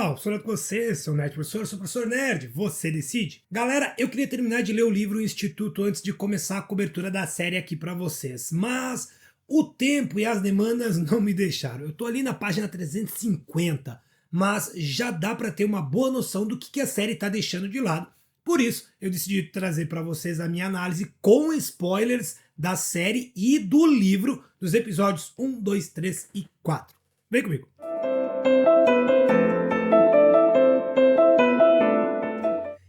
pessoal, sou com você, sou Nerd Professor, sou professor Nerd, você decide. Galera, eu queria terminar de ler o livro Instituto antes de começar a cobertura da série aqui pra vocês, mas o tempo e as demandas não me deixaram. Eu tô ali na página 350, mas já dá pra ter uma boa noção do que a série tá deixando de lado. Por isso, eu decidi trazer pra vocês a minha análise com spoilers da série e do livro dos episódios 1, 2, 3 e 4. Vem comigo.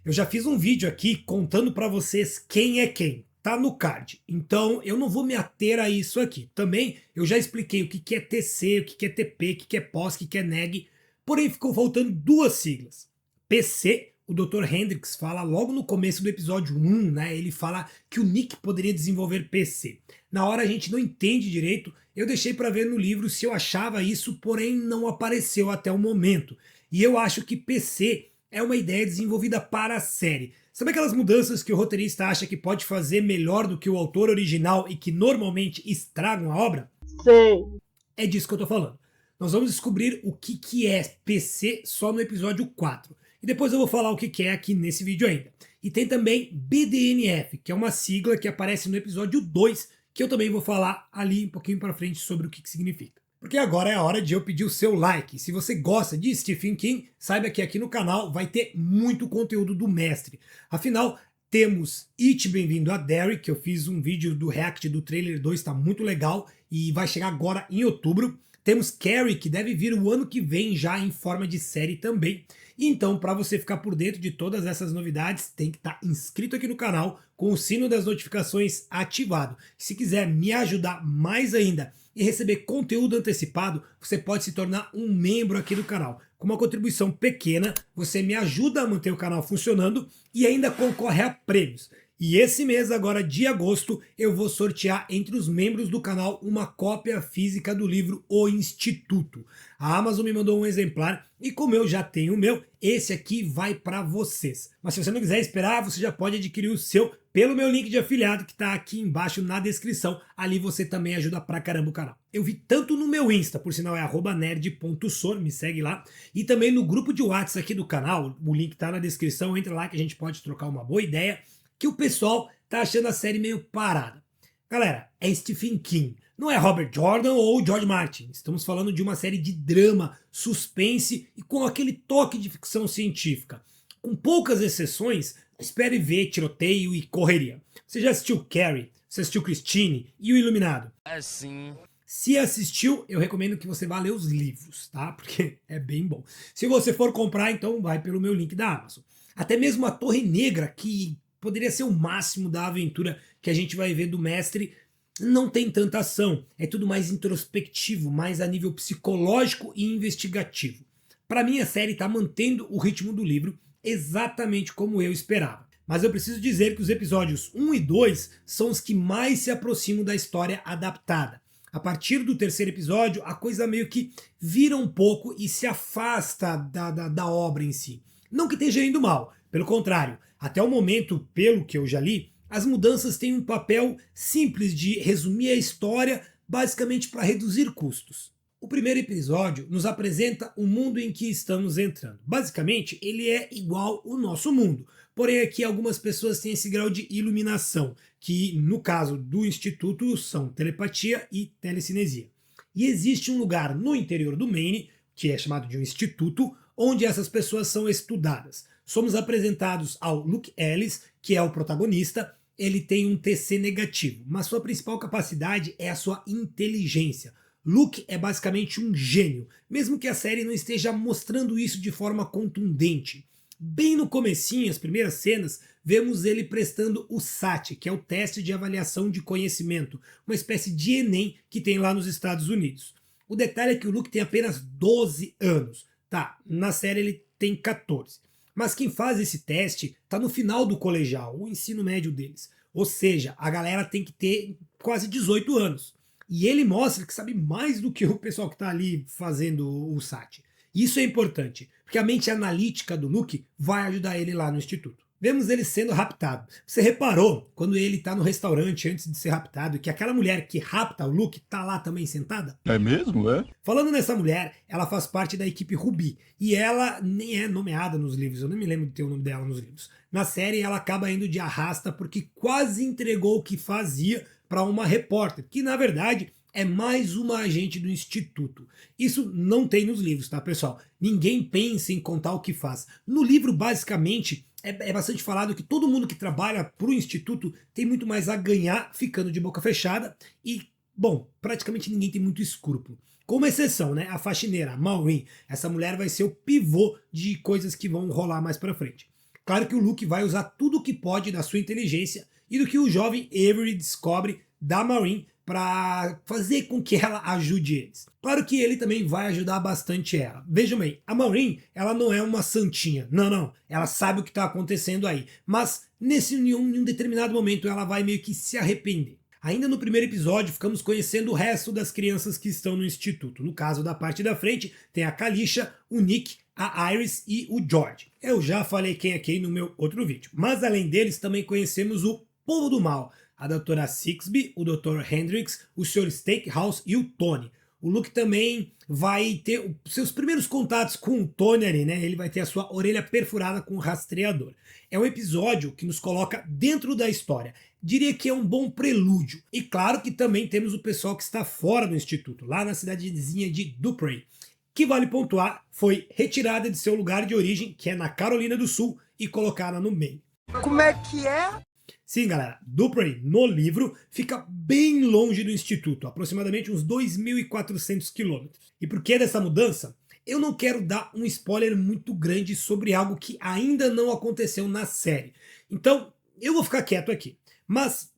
Eu já fiz um vídeo aqui contando para vocês quem é quem. Tá no card. Então eu não vou me ater a isso aqui. Também eu já expliquei o que é TC, o que é TP, o que é POS, o que é NEG. Porém ficou faltando duas siglas. PC, o Dr. Hendrix fala logo no começo do episódio 1, né? Ele fala que o Nick poderia desenvolver PC. Na hora a gente não entende direito. Eu deixei para ver no livro se eu achava isso, porém não apareceu até o momento. E eu acho que PC é uma ideia desenvolvida para a série. Sabe aquelas mudanças que o roteirista acha que pode fazer melhor do que o autor original e que normalmente estragam a obra? Sim. É disso que eu tô falando. Nós vamos descobrir o que é PC só no episódio 4. E depois eu vou falar o que é aqui nesse vídeo ainda. E tem também BDNF, que é uma sigla que aparece no episódio 2, que eu também vou falar ali um pouquinho para frente sobre o que significa. Porque agora é a hora de eu pedir o seu like. Se você gosta de Stephen King, saiba que aqui no canal vai ter muito conteúdo do mestre. Afinal, temos It Bem-vindo a Derry, que eu fiz um vídeo do react do trailer 2, está muito legal e vai chegar agora em outubro. Temos Carrie, que deve vir o ano que vem já em forma de série também. Então, para você ficar por dentro de todas essas novidades, tem que estar inscrito aqui no canal, com o sino das notificações ativado. Se quiser me ajudar mais ainda e receber conteúdo antecipado, você pode se tornar um membro aqui do canal. Com uma contribuição pequena, você me ajuda a manter o canal funcionando e ainda concorre a prêmios. E esse mês, agora de agosto, eu vou sortear entre os membros do canal uma cópia física do livro O Instituto. A Amazon me mandou um exemplar e como eu já tenho o meu, esse aqui vai para vocês. Mas se você não quiser esperar, você já pode adquirir o seu pelo meu link de afiliado que está aqui embaixo na descrição. Ali você também ajuda pra caramba o canal. Eu vi tanto no meu Insta, por sinal é @nerd.sor, me segue lá, e também no grupo de WhatsApp aqui do canal, o link tá na descrição, entra lá que a gente pode trocar uma boa ideia, que o pessoal tá achando a série meio parada. Galera, é Stephen King, não é Robert Jordan ou George Martin. Estamos falando de uma série de drama, suspense e com aquele toque de ficção científica. Com poucas exceções, espere ver tiroteio e correria. Você já assistiu Carrie? Você assistiu Christine e O Iluminado? É sim. Se assistiu, eu recomendo que você vá ler os livros, tá? Porque é bem bom. Se você for comprar, então vai pelo meu link da Amazon. Até mesmo a Torre Negra, que poderia ser o máximo da aventura que a gente vai ver do mestre, não tem tanta ação. É tudo mais introspectivo, mais a nível psicológico e investigativo. Para mim, a série está mantendo o ritmo do livro exatamente como eu esperava. Mas eu preciso dizer que os episódios 1 e 2 são os que mais se aproximam da história adaptada. A partir do terceiro episódio, a coisa meio que vira um pouco e se afasta da obra em si. Não que esteja indo mal, pelo contrário. Até o momento, pelo que eu já li, as mudanças têm um papel simples de resumir a história, basicamente para reduzir custos. O primeiro episódio nos apresenta o mundo em que estamos entrando. Basicamente, ele é igual ao nosso mundo. Porém, aqui algumas pessoas têm esse grau de iluminação, que no caso do Instituto são telepatia e telecinesia. E existe um lugar no interior do Maine, que é chamado de um instituto, onde essas pessoas são estudadas. Somos apresentados ao Luke Ellis, que é o protagonista. Ele tem um TC negativo, mas sua principal capacidade é a sua inteligência. Luke é basicamente um gênio, mesmo que a série não esteja mostrando isso de forma contundente. Bem no comecinho, as primeiras cenas, vemos ele prestando o SAT, que é o teste de avaliação de conhecimento, uma espécie de Enem que tem lá nos Estados Unidos. O detalhe é que o Luke tem apenas 12 anos. Tá, na série ele tem 14. Mas quem faz esse teste está no final do colegial, o ensino médio deles. Ou seja, a galera tem que ter quase 18 anos. E ele mostra que sabe mais do que o pessoal que está ali fazendo o SAT. Isso é importante, porque a mente analítica do Luke vai ajudar ele lá no instituto. vemos ele sendo raptado. Você reparou quando ele está no restaurante antes de ser raptado que aquela mulher que rapta o Luke está lá também sentada? É mesmo, é? Falando nessa mulher, ela faz parte da equipe Ruby e ela nem é nomeada nos livros, eu não me lembro de ter o nome dela nos livros. Na série ela acaba indo de arrasta porque quase entregou o que fazia para uma repórter, que na verdade é mais uma agente do instituto. Isso não tem nos livros, tá, pessoal? Ninguém pensa em contar o que faz. No livro, basicamente, é bastante falado que todo mundo que trabalha para o instituto tem muito mais a ganhar ficando de boca fechada e, bom, praticamente ninguém tem muito escrúpulo. Com uma exceção, né? A faxineira, a Maureen. Essa mulher vai ser o pivô de coisas que vão rolar mais pra frente. Claro que o Luke vai usar tudo o que pode da sua inteligência e do que o jovem Avery descobre da Maureen para fazer com que ela ajude eles. Claro que ele também vai ajudar bastante ela. Vejam bem, a Maureen, ela não é uma santinha. Não. Ela sabe o que está acontecendo aí. Mas em um determinado momento ela vai meio que se arrepender. Ainda no primeiro episódio, ficamos conhecendo o resto das crianças que estão no instituto. No caso da parte da frente, tem a Kalisha, o Nick, a Iris e o George. Eu já falei quem é quem no meu outro vídeo. Mas além deles, também conhecemos o povo do mal. A doutora Sixby, o Dr. Hendrix, o Sr. Steakhouse e o Tony. O Luke também vai ter os seus primeiros contatos com o Tony ali, né? Ele vai ter a sua orelha perfurada com o rastreador. É um episódio que nos coloca dentro da história. Diria que é um bom prelúdio. E claro que também temos o pessoal que está fora do instituto, lá na cidadezinha de Dupree, que vale pontuar, foi retirada de seu lugar de origem, que é na Carolina do Sul, e colocada no meio. Como é que é? Sim, galera, Dupree, no livro, fica bem longe do instituto, aproximadamente uns 2.400 quilômetros. E por que dessa mudança? Eu não quero dar um spoiler muito grande sobre algo que ainda não aconteceu na série. Então, eu vou ficar quieto aqui. Mas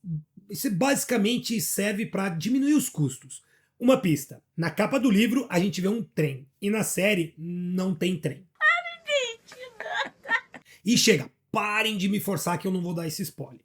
isso basicamente serve para diminuir os custos. Uma pista. Na capa do livro, a gente vê um trem. E na série, não tem trem. E chega, parem de me forçar que eu não vou dar esse spoiler.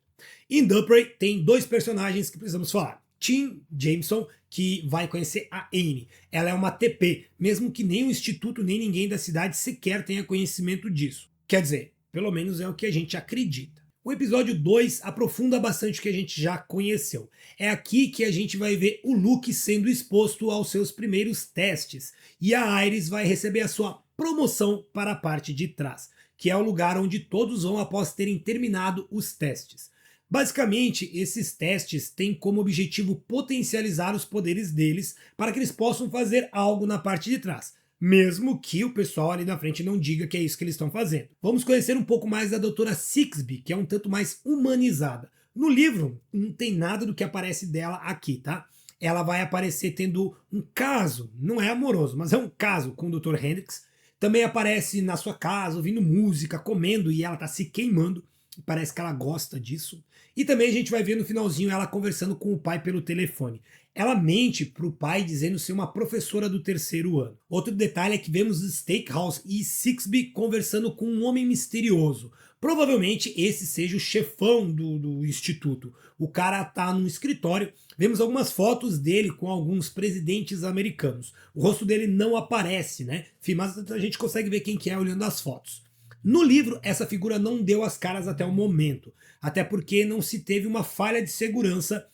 Em Dupree tem dois personagens que precisamos falar. Tim Jameson, que vai conhecer a Anne. Ela é uma TP, mesmo que nem o instituto nem ninguém da cidade sequer tenha conhecimento disso. Quer dizer, pelo menos é o que a gente acredita. O episódio 2 aprofunda bastante o que a gente já conheceu. É aqui que a gente vai ver o Luke sendo exposto aos seus primeiros testes. E a Iris vai receber a sua promoção para a parte de trás, que é o lugar onde todos vão após terem terminado os testes. Basicamente, esses testes têm como objetivo potencializar os poderes deles para que eles possam fazer algo na parte de trás, mesmo que o pessoal ali na frente não diga que é isso que eles estão fazendo. Vamos conhecer um pouco mais da doutora Sixby, que é um tanto mais humanizada. No livro, não tem nada do que aparece dela aqui, tá? Ela vai aparecer tendo um caso, não é amoroso, mas é um caso com o Dr. Hendrix. Também aparece na sua casa, ouvindo música, comendo e ela tá se queimando. Parece que ela gosta disso. E também a gente vai ver no finalzinho ela conversando com o pai pelo telefone. Ela mente pro pai dizendo ser uma professora do terceiro ano. Outro detalhe é que vemos Steakhouse e Sixby conversando com um homem misterioso. Provavelmente esse seja o chefão do instituto. O cara tá num escritório. Vemos algumas fotos dele com alguns presidentes americanos. O rosto dele não aparece, né? Mas a gente consegue ver quem que é olhando as fotos. No livro, essa figura não deu as caras até o momento, até porque não se teve uma falha de segurança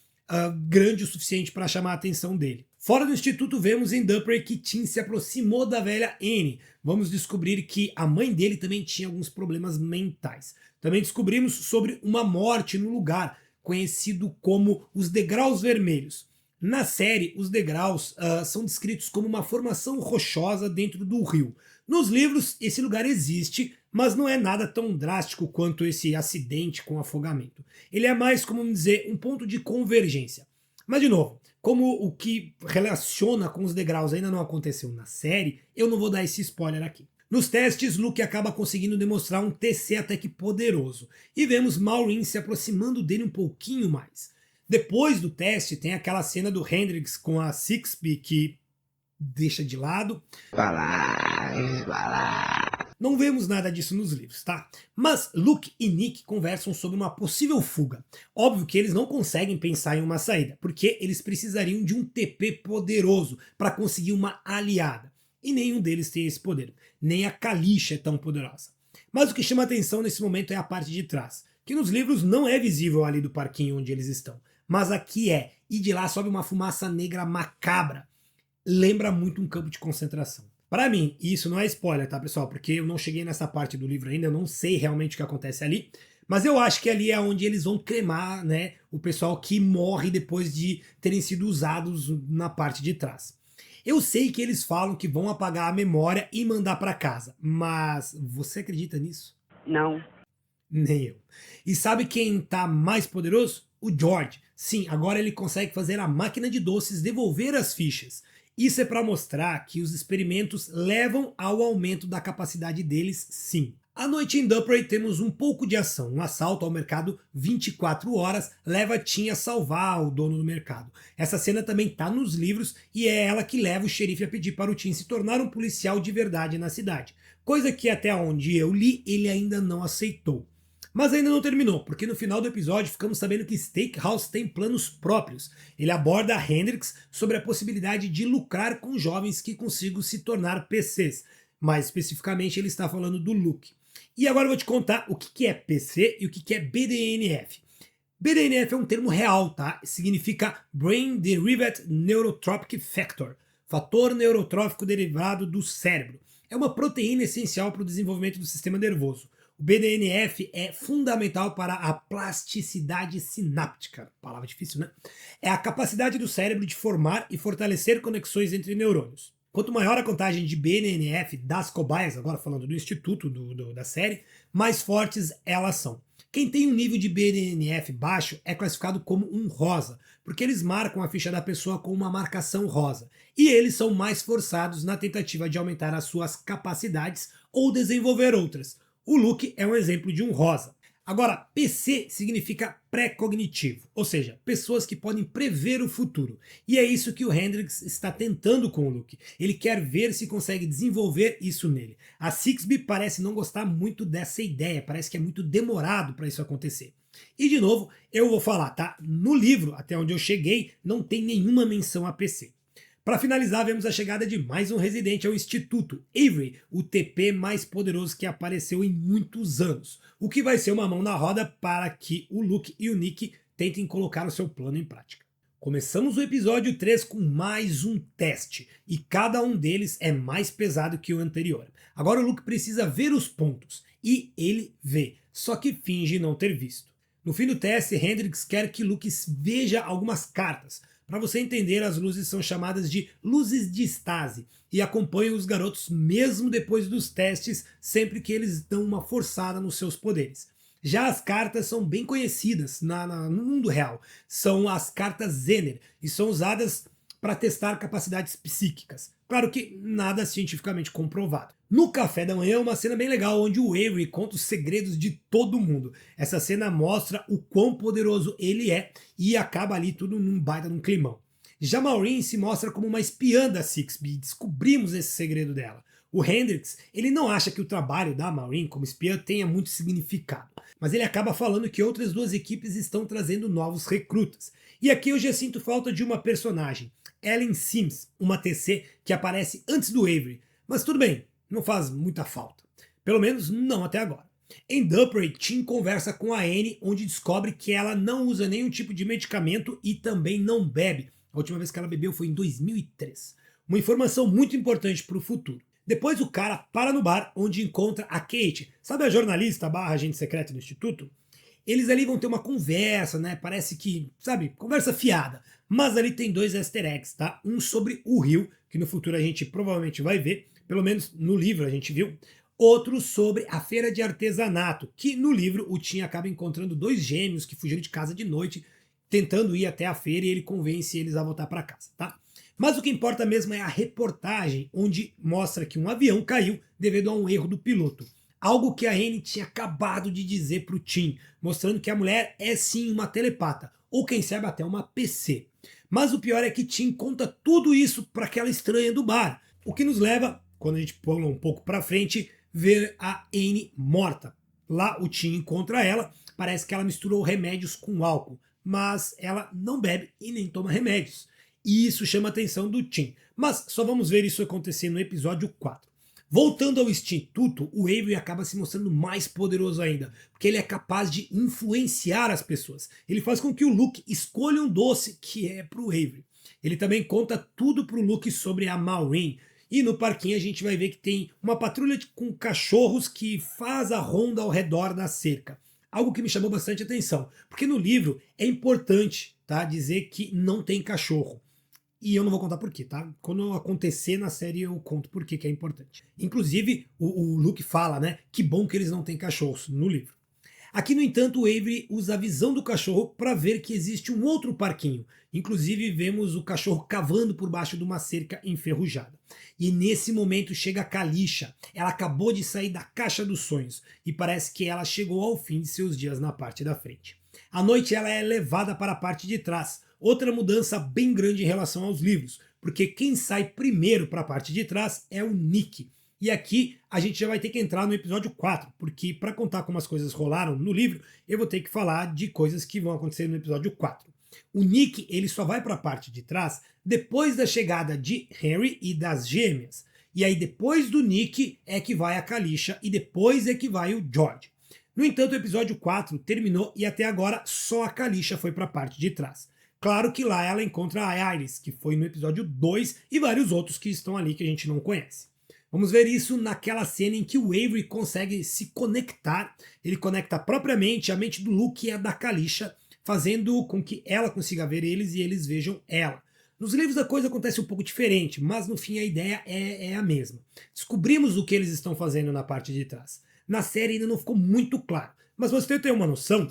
grande o suficiente para chamar a atenção dele. Fora do instituto, vemos em Dupree que Tim se aproximou da velha Anne. Vamos descobrir que a mãe dele também tinha alguns problemas mentais. Também descobrimos sobre uma morte no lugar, conhecido como os Degraus Vermelhos. Na série, os degraus são descritos como uma formação rochosa dentro do rio. Nos livros, esse lugar existe, mas não é nada tão drástico quanto esse acidente com afogamento. Ele é mais, como dizer, um ponto de convergência. Mas, de novo, como o que relaciona com os degraus ainda não aconteceu na série, eu não vou dar esse spoiler aqui. Nos testes, Luke acaba conseguindo demonstrar um TC até que poderoso, e vemos Maureen se aproximando dele um pouquinho mais. Depois do teste, tem aquela cena do Hendrix com a Sixby que deixa de lado. Não vemos nada disso nos livros, tá? Mas Luke e Nick conversam sobre uma possível fuga. Óbvio que eles não conseguem pensar em uma saída, porque eles precisariam de um TP poderoso para conseguir uma aliada. E nenhum deles tem esse poder. Nem a Kalisha é tão poderosa. Mas o que chama atenção nesse momento é a parte de trás, que nos livros não é visível ali do parquinho onde eles estão, mas aqui é, e de lá sobe uma fumaça negra macabra. Lembra muito um campo de concentração. Para mim, e isso não é spoiler, tá, pessoal? Porque eu não cheguei nessa parte do livro ainda, eu não sei realmente o que acontece ali, mas eu acho que ali é onde eles vão cremar, né, o pessoal que morre depois de terem sido usados na parte de trás. Eu sei que eles falam que vão apagar a memória e mandar para casa, mas você acredita nisso? Não. Nem eu. E sabe quem tá mais poderoso? O George. Sim, agora ele consegue fazer a máquina de doces devolver as fichas. Isso é para mostrar que os experimentos levam ao aumento da capacidade deles, sim. À noite em Duprey temos um pouco de ação. Um assalto ao mercado 24 horas leva Tim a salvar o dono do mercado. Essa cena também está nos livros e é ela que leva o xerife a pedir para o Tim se tornar um policial de verdade na cidade. Coisa que até onde eu li ele ainda não aceitou. Mas ainda não terminou, porque no final do episódio ficamos sabendo que Steakhouse tem planos próprios. Ele aborda a Hendrix sobre a possibilidade de lucrar com jovens que consigam se tornar PCs. Mais especificamente, ele está falando do Luke. E agora eu vou te contar o que é PC e o que é BDNF. BDNF é um termo real, tá? Significa Brain Derived Neurotropic Factor, fator neurotrófico derivado do cérebro. É uma proteína essencial para o desenvolvimento do sistema nervoso. O BDNF é fundamental para a plasticidade sináptica. Palavra difícil, né? É a capacidade do cérebro de formar e fortalecer conexões entre neurônios. Quanto maior a contagem de BDNF das cobaias, agora falando do instituto da série, mais fortes elas são. Quem tem um nível de BDNF baixo é classificado como um rosa, porque eles marcam a ficha da pessoa com uma marcação rosa. E eles são mais forçados na tentativa de aumentar as suas capacidades ou desenvolver outras. O Luke é um exemplo de um rosa. Agora, PC significa pré-cognitivo, ou seja, pessoas que podem prever o futuro. E é isso que o Hendrix está tentando com o Luke. Ele quer ver se consegue desenvolver isso nele. A Sixby parece não gostar muito dessa ideia, parece que é muito demorado para isso acontecer. E de novo, eu vou falar, tá? No livro, até onde eu cheguei, não tem nenhuma menção a PC. Para finalizar, vemos a chegada de mais um residente ao Instituto, Avery, o TP mais poderoso que apareceu em muitos anos, o que vai ser uma mão na roda para que o Luke e o Nick tentem colocar o seu plano em prática. Começamos o episódio 3 com mais um teste, e cada um deles é mais pesado que o anterior. Agora o Luke precisa ver os pontos, e ele vê, só que finge não ter visto. No fim do teste, Hendrix quer que Luke veja algumas cartas. Para você entender, as luzes são chamadas de luzes de estase e acompanham os garotos mesmo depois dos testes, sempre que eles dão uma forçada nos seus poderes. Já as cartas são bem conhecidas no mundo real. São as cartas Zener e são usadas para testar capacidades psíquicas. Claro que nada cientificamente comprovado. No café da manhã, uma cena bem legal onde o Avery conta os segredos de todo mundo. Essa cena mostra o quão poderoso ele é e acaba ali tudo num baita num climão. Já Maureen se mostra como uma espiã da Sixby, descobrimos esse segredo dela. O Hendrix, ele não acha que o trabalho da Maureen como espiã tenha muito significado, mas ele acaba falando que outras duas equipes estão trazendo novos recrutas. E aqui eu já sinto falta de uma personagem, Ellen Sims, uma TC que aparece antes do Avery, mas tudo bem, não faz muita falta. Pelo menos não até agora. Em Duprey, Tim conversa com a Anne, onde descobre que ela não usa nenhum tipo de medicamento e também não bebe. A última vez que ela bebeu foi em 2003. Uma informação muito importante para o futuro. Depois o cara para no bar, onde encontra a Kate, sabe a jornalista barra agente secreto do instituto? Eles ali vão ter uma conversa, né? Parece que, sabe, conversa fiada. Mas ali tem dois easter eggs, tá? Um sobre o rio, que no futuro a gente provavelmente vai ver, pelo menos no livro a gente viu. Outro sobre a feira de artesanato, que no livro o Tim acaba encontrando dois gêmeos que fugiram de casa de noite, tentando ir até a feira e ele convence eles a voltar para casa, tá? Mas o que importa mesmo é a reportagem, onde mostra que um avião caiu devido a um erro do piloto. Algo que a Anne tinha acabado de dizer para o Tim, mostrando que a mulher é sim uma telepata, ou quem sabe até uma PC. Mas o pior é que Tim conta tudo isso para aquela estranha do bar, o que nos leva, quando a gente pula um pouco para frente, ver a Anne morta. Lá o Tim encontra ela, parece que ela misturou remédios com álcool, mas ela não bebe e nem toma remédios. E isso chama a atenção do Tim. Mas só vamos ver isso acontecer no episódio 4. Voltando ao Instituto, o Avery acaba se mostrando mais poderoso ainda, porque ele é capaz de influenciar as pessoas. Ele faz com que o Luke escolha um doce que é pro Avery. Ele também conta tudo pro Luke sobre a Maureen. E no parquinho a gente vai ver que tem uma patrulha com cachorros que faz a ronda ao redor da cerca. Algo que me chamou bastante atenção, porque no livro é importante, tá, dizer que não tem cachorro. E eu não vou contar por quê, tá? Quando acontecer na série eu conto por que é importante. Inclusive, o Luke fala, né? Que bom que eles não têm cachorros no livro. Aqui, no entanto, o Avery usa a visão do cachorro para ver que existe um outro parquinho. Inclusive, vemos o cachorro cavando por baixo de uma cerca enferrujada. E nesse momento chega a Kalisha. Ela acabou de sair da caixa dos sonhos e parece que ela chegou ao fim de seus dias na parte da frente. À noite ela é levada para a parte de trás. Outra mudança bem grande em relação aos livros, porque quem sai primeiro para a parte de trás é o Nick. E aqui a gente já vai ter que entrar no episódio 4, porque para contar como as coisas rolaram no livro, eu vou ter que falar de coisas que vão acontecer no episódio 4. O Nick ele só vai para a parte de trás depois da chegada de Harry e das gêmeas. E aí depois do Nick é que vai a Kalisha e depois é que vai o George. No entanto, o episódio 4 terminou e até agora só a Kalisha foi para a parte de trás. Claro que lá ela encontra a Iris, que foi no episódio 2, e vários outros que estão ali que a gente não conhece. Vamos ver isso naquela cena em que o Avery consegue se conectar. Ele conecta propriamente a mente do Luke e a da Kalisha, fazendo com que ela consiga ver eles e eles vejam ela. Nos livros a coisa acontece um pouco diferente, mas no fim a ideia é a mesma. Descobrimos o que eles estão fazendo na parte de trás. Na série ainda não ficou muito claro, mas você tem uma noção.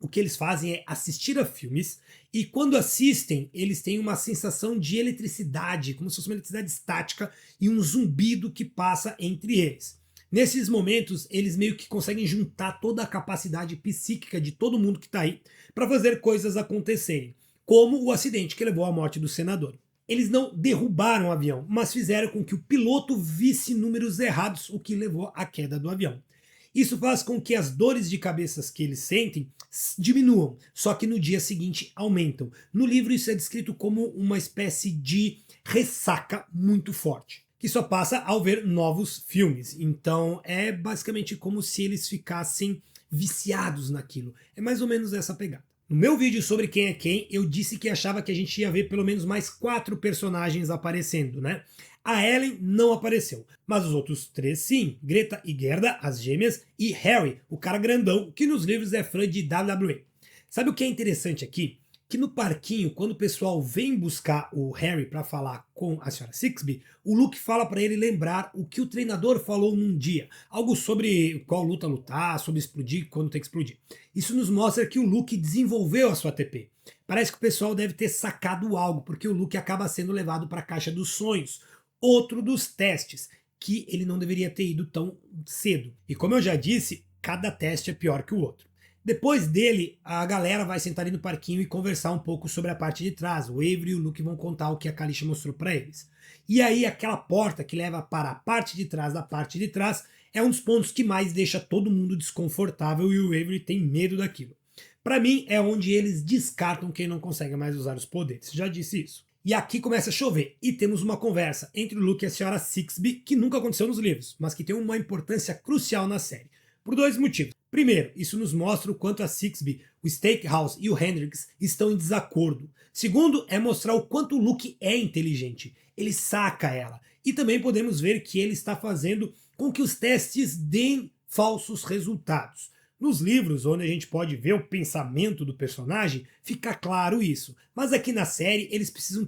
O que eles fazem é assistir a filmes e quando assistem, eles têm uma sensação de eletricidade, como se fosse uma eletricidade estática e um zumbido que passa entre eles. Nesses momentos, eles meio que conseguem juntar toda a capacidade psíquica de todo mundo que está aí para fazer coisas acontecerem, como o acidente que levou à morte do senador. Eles não derrubaram o avião, mas fizeram com que o piloto visse números errados, o que levou à queda do avião. Isso faz com que as dores de cabeça que eles sentem diminuam, só que no dia seguinte aumentam. No livro isso é descrito como uma espécie de ressaca muito forte, que só passa ao ver novos filmes. Então é basicamente como se eles ficassem viciados naquilo. É mais ou menos essa pegada. No meu vídeo sobre quem é quem, eu disse que achava que a gente ia ver pelo menos mais 4 personagens aparecendo, né? A Ellen não apareceu, mas os outros 3 sim, Greta e Gerda, as gêmeas, e Harry, o cara grandão, que nos livros é fã de WWE. Sabe o que é interessante aqui? Que no parquinho, quando o pessoal vem buscar o Harry para falar com a senhora Sixby, o Luke fala para ele lembrar o que o treinador falou num dia, algo sobre qual luta lutar, sobre explodir, quando tem que explodir. Isso nos mostra que o Luke desenvolveu a sua TP. Parece que o pessoal deve ter sacado algo, porque o Luke acaba sendo levado para a Caixa dos Sonhos, outro dos testes, que ele não deveria ter ido tão cedo. E como eu já disse, cada teste é pior que o outro. Depois dele, a galera vai sentar ali no parquinho e conversar um pouco sobre a parte de trás. O Avery e o Luke vão contar o que a Kalisha mostrou para eles. E aí aquela porta que leva para a parte de trás da parte de trás é um dos pontos que mais deixa todo mundo desconfortável e o Avery tem medo daquilo. Para mim é onde eles descartam quem não consegue mais usar os poderes. Já disse isso. E aqui começa a chover e temos uma conversa entre o Luke e a senhora Sixby que nunca aconteceu nos livros, mas que tem uma importância crucial na série. Por 2 motivos. Primeiro, isso nos mostra o quanto a Sixby, o Stakehouse e o Hendrix estão em desacordo. Segundo, é mostrar o quanto o Luke é inteligente. Ele saca ela. E também podemos ver que ele está fazendo com que os testes deem falsos resultados. Nos livros, onde a gente pode ver o pensamento do personagem, fica claro isso. Mas aqui na série, eles precisam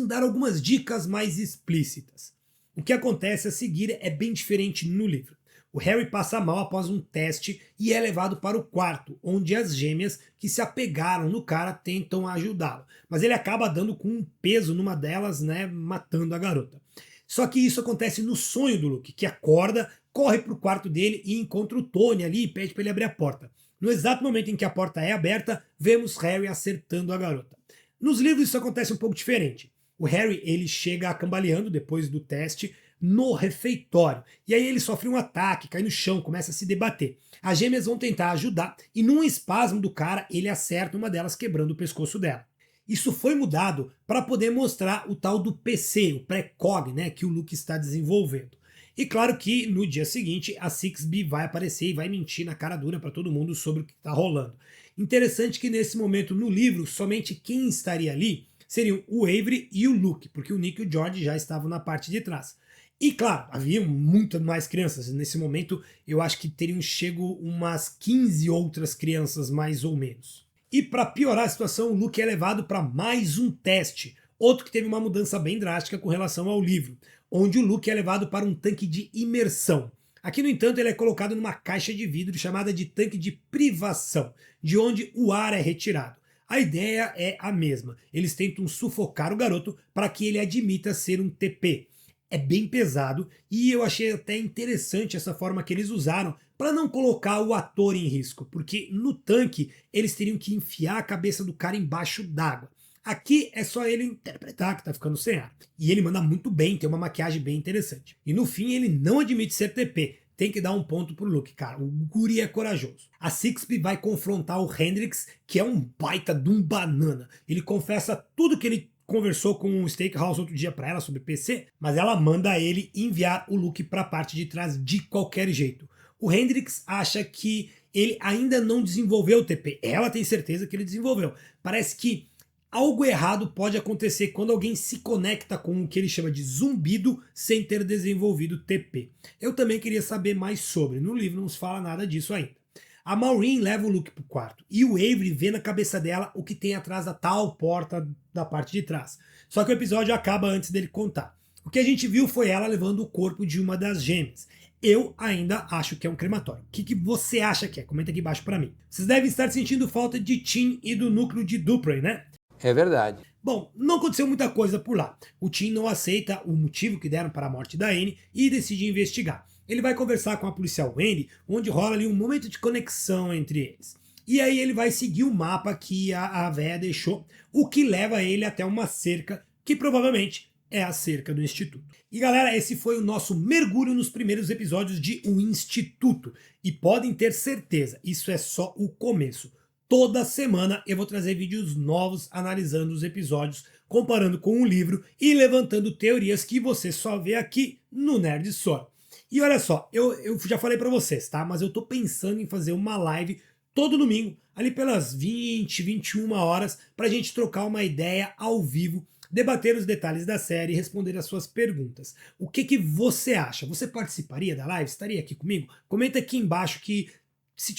dar algumas dicas mais explícitas. O que acontece a seguir é bem diferente no livro. O Harry passa mal após um teste e é levado para o quarto, onde as gêmeas que se apegaram no cara tentam ajudá-lo. Mas ele acaba dando com um peso numa delas, né, matando a garota. Só que isso acontece no sonho do Luke, que acorda, corre para o quarto dele e encontra o Tony ali e pede para ele abrir a porta. No exato momento em que a porta é aberta, vemos Harry acertando a garota. Nos livros isso acontece um pouco diferente. O Harry ele chega cambaleando depois do teste no refeitório. E aí ele sofre um ataque, cai no chão, começa a se debater. As gêmeas vão tentar ajudar e num espasmo do cara ele acerta uma delas quebrando o pescoço dela. Isso foi mudado para poder mostrar o tal do PC, o pré-cog, né, que o Luke está desenvolvendo. E claro que no dia seguinte a Sixby vai aparecer e vai mentir na cara dura para todo mundo sobre o que está rolando. Interessante que nesse momento no livro, somente quem estaria ali seriam o Avery e o Luke, porque o Nick e o George já estavam na parte de trás. E claro, havia muitas mais crianças. Nesse momento, eu acho que teriam chego umas 15 outras crianças, mais ou menos. E para piorar a situação, o Luke é levado para mais um teste. Outro que teve uma mudança bem drástica com relação ao livro, onde o Luke é levado para um tanque de imersão. Aqui, no entanto, ele é colocado numa caixa de vidro chamada de tanque de privação, de onde o ar é retirado. A ideia é a mesma. Eles tentam sufocar o garoto para que ele admita ser um TP. É bem pesado e eu achei até interessante essa forma que eles usaram para não colocar o ator em risco, porque no tanque eles teriam que enfiar a cabeça do cara embaixo d'água. Aqui é só ele interpretar que tá ficando sem ar. E ele manda muito bem, tem uma maquiagem bem interessante. E no fim ele não admite ser TP. Tem que dar um ponto pro Luke, cara. O guri é corajoso. A Sixby vai confrontar o Hendrix, que é um baita de um banana. Ele confessa tudo que ele conversou com o Steakhouse outro dia para ela sobre PC, mas ela manda ele enviar o Luke para a parte de trás de qualquer jeito. O Hendrix acha que ele ainda não desenvolveu o TP. Ela tem certeza que ele desenvolveu. Parece que algo errado pode acontecer quando alguém se conecta com o que ele chama de zumbido sem ter desenvolvido TP. Eu também queria saber mais sobre. No livro não se fala nada disso ainda. A Maureen leva o Luke pro quarto e o Avery vê na cabeça dela o que tem atrás da tal porta da parte de trás. Só que o episódio acaba antes dele contar. O que a gente viu foi ela levando o corpo de uma das gêmeas. Eu ainda acho que é um crematório. O que você acha que é? Comenta aqui embaixo para mim. Vocês devem estar sentindo falta de Tim e do núcleo de Dupree, né? É verdade. Bom, não aconteceu muita coisa por lá. O Tim não aceita o motivo que deram para a morte da Anne e decide investigar. Ele vai conversar com a policial Wendy, onde rola ali um momento de conexão entre eles. E aí ele vai seguir o mapa que a véia deixou, o que leva ele até uma cerca, que provavelmente é a cerca do Instituto. E galera, esse foi o nosso mergulho nos primeiros episódios de O Instituto. E podem ter certeza, isso é só o começo. Toda semana eu vou trazer vídeos novos analisando os episódios, comparando com o livro e levantando teorias que você só vê aqui no Nerd Só. E olha só, eu já falei pra vocês, tá? Mas eu tô pensando em fazer uma live todo domingo, ali pelas 20, 21 horas, pra gente trocar uma ideia ao vivo, debater os detalhes da série e responder as suas perguntas. O que você acha? Você participaria da live? Estaria aqui comigo? Comenta aqui embaixo que se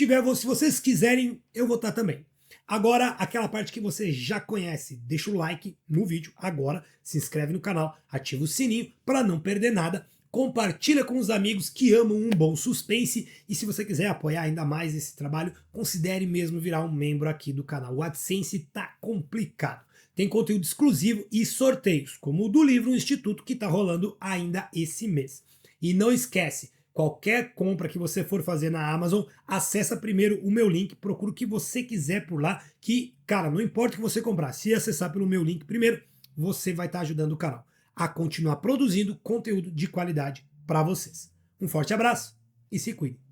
vocês quiserem, eu vou estar também. Agora, aquela parte que você já conhece, deixa o like no vídeo agora, se inscreve no canal, ativa o sininho para não perder nada. Compartilha com os amigos que amam um bom suspense e se você quiser apoiar ainda mais esse trabalho, considere mesmo virar um membro aqui do canal. O AdSense tá complicado. Tem conteúdo exclusivo e sorteios, como o do livro Instituto que tá rolando ainda esse mês. E não esquece, qualquer compra que você for fazer na Amazon, acessa primeiro o meu link, procura o que você quiser por lá, que, cara, não importa o que você comprar, se acessar pelo meu link primeiro, você vai estar ajudando o canal a continuar produzindo conteúdo de qualidade para vocês. Um forte abraço e se cuide.